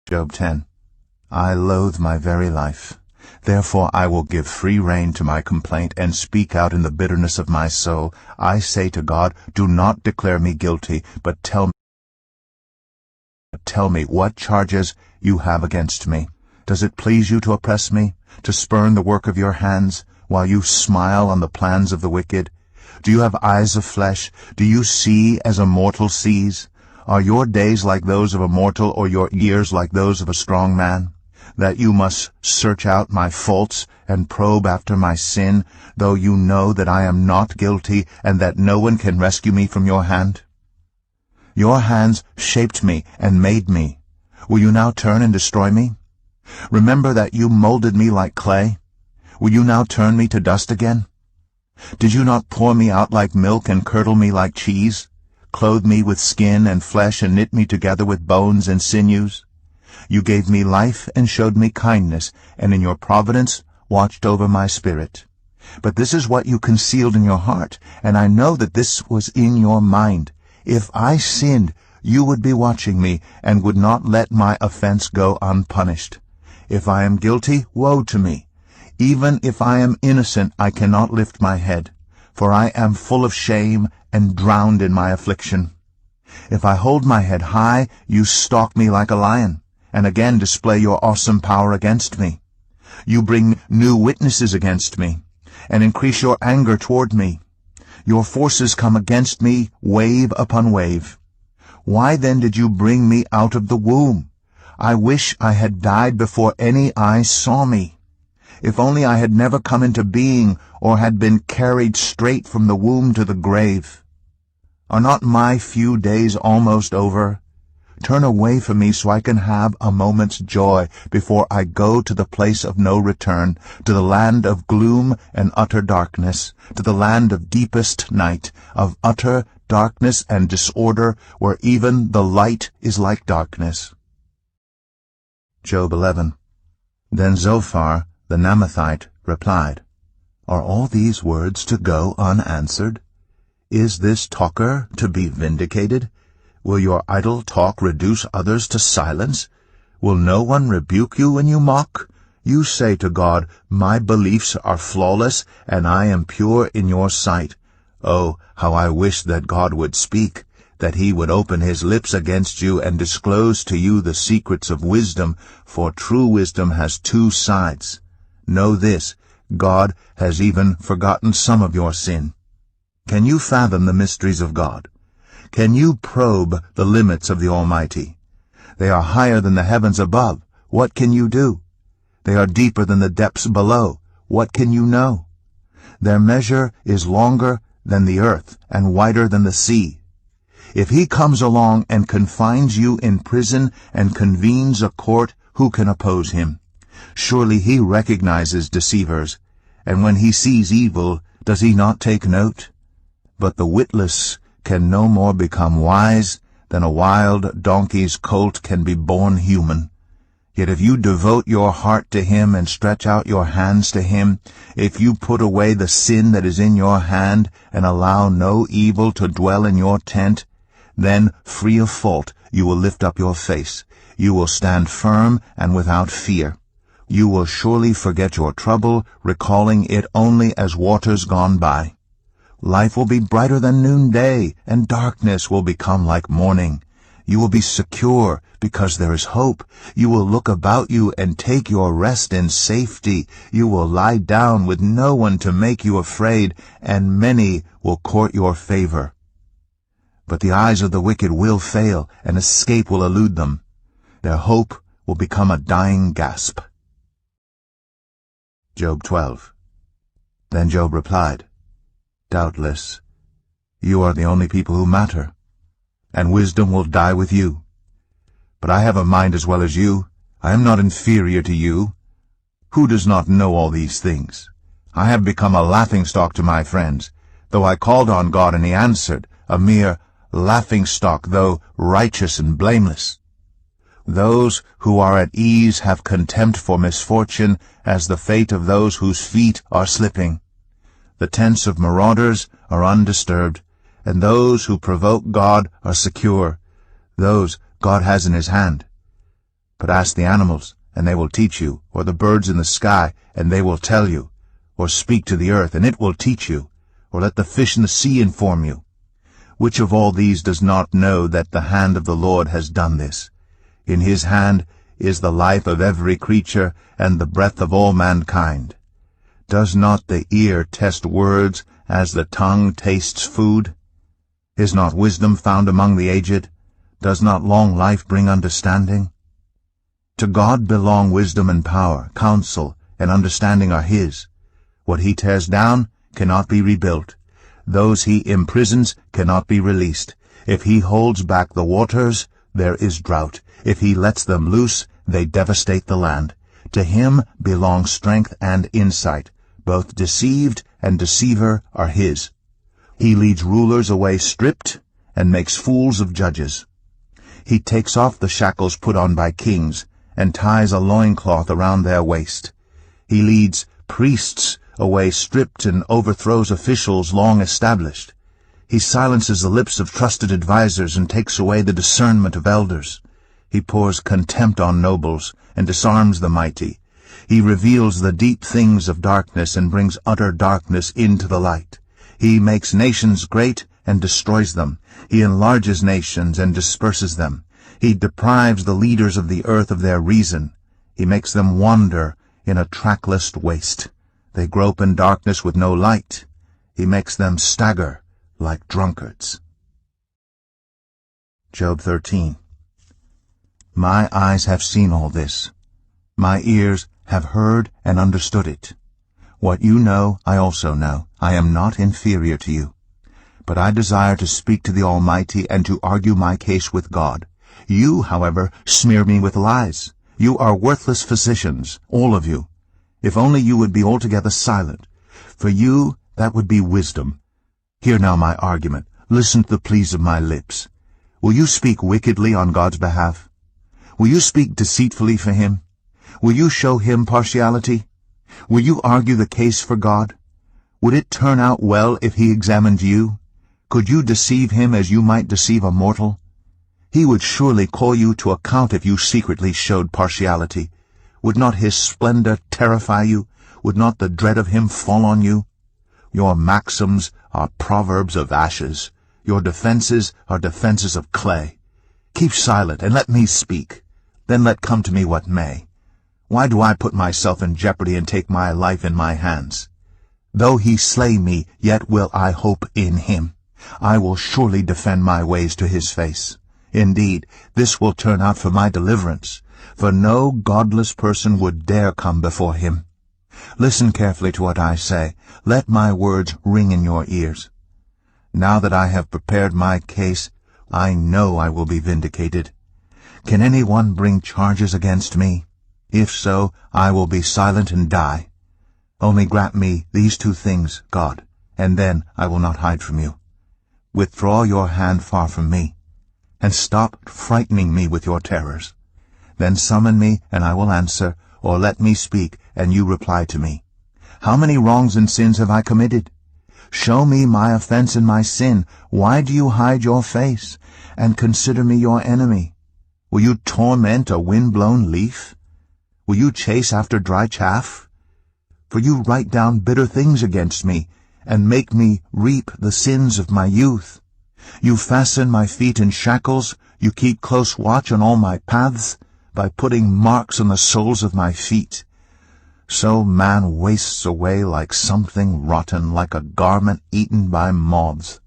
Job 10. I loathe my very life. Therefore I will give free rein to my complaint and speak out in the bitterness of my soul. I say to God, do not declare me guilty, but tell me what charges you have against me. Does it please you to oppress me, to spurn the work of your hands, while you smile on the plans of the wicked? Do you have eyes of flesh? Do you see as a mortal sees? Are your days like those of a mortal, or your years like those of a strong man? That you must search out my faults and probe after my sin, though you know that I am not guilty, and that no one can rescue me from your hand? Your hands shaped me and made me. Will you now turn and destroy me? Remember that you molded me like clay. Will you now turn me to dust again? Did you not pour me out like milk and curdle me like cheese? Clothe me with skin and flesh and knit me together with bones and sinews? You gave me life and showed me kindness, and in your providence watched over my spirit. But this is what you concealed in your heart, and I know that this was in your mind. If I sinned, you would be watching me, and would not let my offense go unpunished. If I am guilty, woe to me. Even if I am innocent, I cannot lift my head, for I am full of shame and drowned in my affliction. If I hold my head high, you stalk me like a lion, and again display your awesome power against me. You bring new witnesses against me, and increase your anger toward me. Your forces come against me, wave upon wave. Why then did you bring me out of the womb? I wish I had died before any eye saw me. If only I had never come into being, or had been carried straight from the womb to the grave. Are not my few days almost over? Turn away from me so I can have a moment's joy before I go to the place of no return, to the land of gloom and utter darkness, to the land of deepest night, of utter darkness and disorder, where even the light is like darkness. Job 11. Then Zophar the Naamathite replied, Are all these words to go unanswered? Is this talker to be vindicated? Will your idle talk reduce others to silence? Will no one rebuke you when you mock? You say to God, My beliefs are flawless, and I am pure in your sight. Oh, how I wish that God would speak, that he would open his lips against you and disclose to you the secrets of wisdom, for true wisdom has two sides. Know this, God has even forgotten some of your sin. Can you fathom the mysteries of God? Can you probe the limits of the Almighty? They are higher than the heavens above. What can you do? They are deeper than the depths below. What can you know? Their measure is longer than the earth and wider than the sea. If he comes along and confines you in prison and convenes a court, who can oppose him? Surely he recognizes deceivers, and when he sees evil, does he not take note? But the witless can no more become wise than a wild donkey's colt can be born human. Yet if you devote your heart to him and stretch out your hands to him, if you put away the sin that is in your hand and allow no evil to dwell in your tent, then, free of fault, you will lift up your face. You will stand firm and without fear. You will surely forget your trouble, recalling it only as waters gone by. Life will be brighter than noonday, and darkness will become like morning. You will be secure because there is hope. You will look about you and take your rest in safety. You will lie down with no one to make you afraid, and many will court your favor. But the eyes of the wicked will fail, and escape will elude them. Their hope will become a dying gasp. Job 12. Then Job replied, Doubtless, you are the only people who matter, and wisdom will die with you. But I have a mind as well as you. I am not inferior to you. Who does not know all these things? I have become a laughingstock to my friends. Though I called on God and he answered, a mere laughingstock, though righteous and blameless. Those who are at ease have contempt for misfortune, as the fate of those whose feet are slipping. The tents of marauders are undisturbed, and those who provoke God are secure. Those God has in his hand. But ask the animals, and they will teach you, or the birds in the sky, and they will tell you, or speak to the earth, and it will teach you, or let the fish in the sea inform you. Which of all these does not know that the hand of the Lord has done this? In his hand is the life of every creature, and the breath of all mankind. Does not the ear test words as the tongue tastes food? Is not wisdom found among the aged? Does not long life bring understanding? To God belong wisdom and power, counsel and understanding are his. What he tears down cannot be rebuilt. Those he imprisons cannot be released. If he holds back the waters, there is drought. If he lets them loose, they devastate the land. To him belong strength and insight. Both deceived and deceiver are his. He leads rulers away stripped and makes fools of judges. He takes off the shackles put on by kings and ties a loincloth around their waist. He leads priests away stripped and overthrows officials long established. He silences the lips of trusted advisers and takes away the discernment of elders. He pours contempt on nobles and disarms the mighty. He reveals the deep things of darkness and brings utter darkness into the light. He makes nations great and destroys them. He enlarges nations and disperses them. He deprives the leaders of the earth of their reason. He makes them wander in a trackless waste. They grope in darkness with no light. He makes them stagger like drunkards. Job 13. My eyes have seen all this. My ears have heard and understood it. What you know, I also know. I am not inferior to you. But I desire to speak to the Almighty and to argue my case with God. You, however, smear me with lies. You are worthless physicians, all of you. If only you would be altogether silent. For you, that would be wisdom. Hear now my argument. Listen to the pleas of my lips. Will you speak wickedly on God's behalf? Will you speak deceitfully for him? Will you show him partiality? Will you argue the case for God? Would it turn out well if he examined you? Could you deceive him as you might deceive a mortal? He would surely call you to account if you secretly showed partiality. Would not his splendor terrify you? Would not the dread of him fall on you? Your maxims are proverbs of ashes. Your defenses are defenses of clay. Keep silent and let me speak. Then let come to me what may. Why do I put myself in jeopardy and take my life in my hands? Though he slay me, yet will I hope in him. I will surely defend my ways to his face. Indeed, this will turn out for my deliverance, for no godless person would dare come before him. Listen carefully to what I say. Let my words ring in your ears. Now that I have prepared my case, I know I will be vindicated. Can anyone bring charges against me? If so, I will be silent and die. Only grant me these two things, God, and then I will not hide from you. Withdraw your hand far from me, and stop frightening me with your terrors. Then summon me, and I will answer, or let me speak, and you reply to me. How many wrongs and sins have I committed? Show me my offense and my sin. Why do you hide your face, and consider me your enemy? Will you torment a wind-blown leaf? Will you chase after dry chaff? For you write down bitter things against me, and make me reap the sins of my youth. You fasten my feet in shackles, you keep close watch on all my paths, by putting marks on the soles of my feet. So man wastes away like something rotten, like a garment eaten by moths.